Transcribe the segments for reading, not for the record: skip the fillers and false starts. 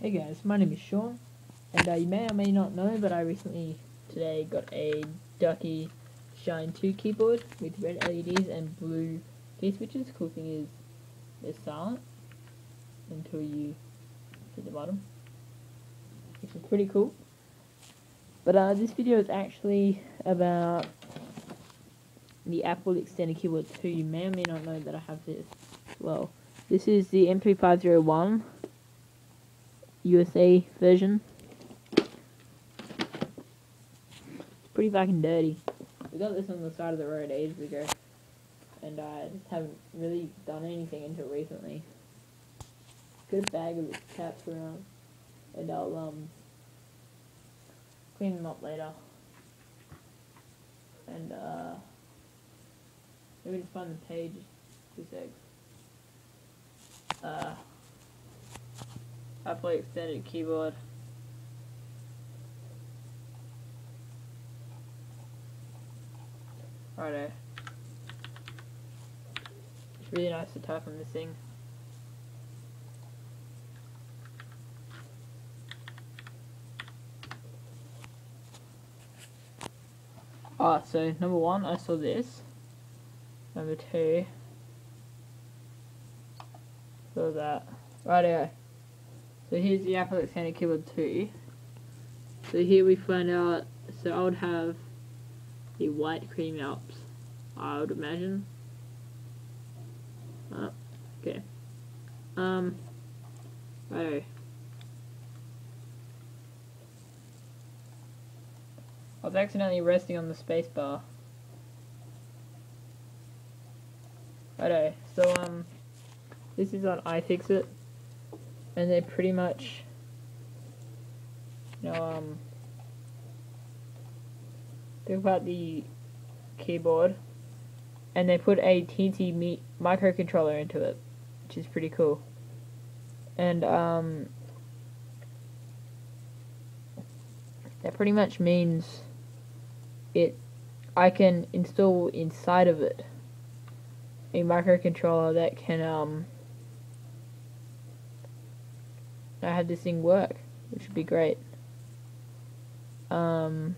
Hey guys, my name is Sean, and you may or may not know, but I recently today got a Ducky Shine 2 keyboard with red LEDs and blue key switches. Cool thing is, they're silent until you hit the bottom, which is pretty cool. But this video is actually about the Apple Extended Keyboard 2. You may or may not know that I have this as well. This is the M3501 USA version. Pretty fucking dirty. We got this on the side of the road ages ago, and I just haven't really done anything until recently. Got a bag of caps around, and I'll clean them up later. And let me just find the page. 2 secs. Apple Extended Keyboard. Righto. It's really nice to type on this thing. So number 1, I saw this. Number 2, saw that. Righto. So here's the Apple Extended Keyboard 2. So here we find out, so I would have the white cream Alps, I would imagine. Okay. Righto. I was accidentally resting on the space bar. Righto. So this is on iFixit. And they pretty much, talk about the keyboard, and they put a TNT microcontroller into it, which is pretty cool. And that pretty much means I can install inside of it a microcontroller that can I have this thing work, which would be great. So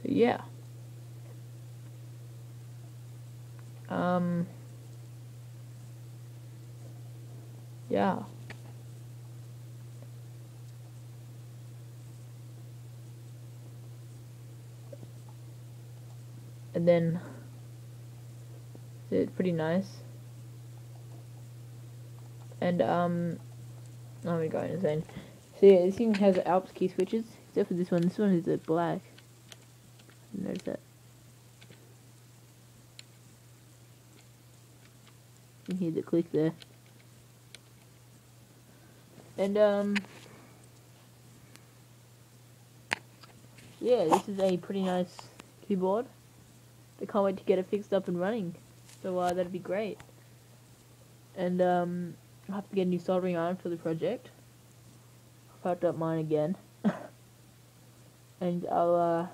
yeah. Yeah. And then it's pretty nice. And oh my god, insane. So yeah, this thing has Alps key switches, except for this one. This one is a black. Notice that. You can hear the click there. And yeah, this is a pretty nice keyboard. I can't wait to get it fixed up and running. So that'd be great. And I'll have to get a new soldering iron for the project. I fucked up mine again. And I'll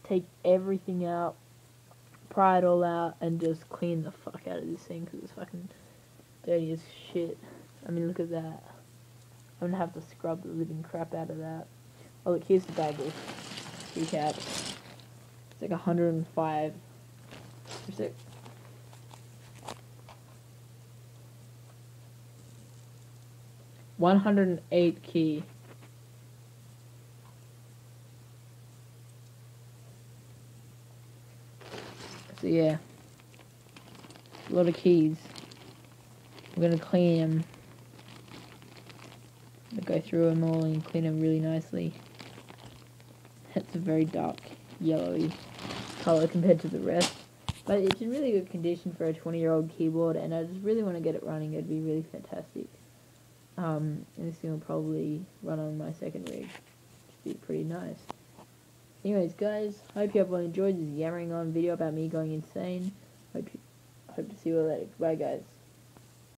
take everything out, pry it all out, and just clean the fuck out of this thing, because it's fucking dirty as shit. I mean, look at that. I'm gonna have to scrub the living crap out of that. Oh look, here's the bag of recaps. It's like 105. Here's it. 108 key. So yeah, a lot of keys. I'm gonna clean them. I'm gonna go through them all and clean them really nicely. It's a very dark yellowy color compared to the rest, but it's in really good condition for a 20-year-old keyboard, and I just really want to get it running. It'd be really fantastic. And this thing will probably run on my second rig, which would be pretty nice. Anyways, guys, hope you all enjoyed this yammering on video about me going insane. Hope to see you all later. Bye, guys.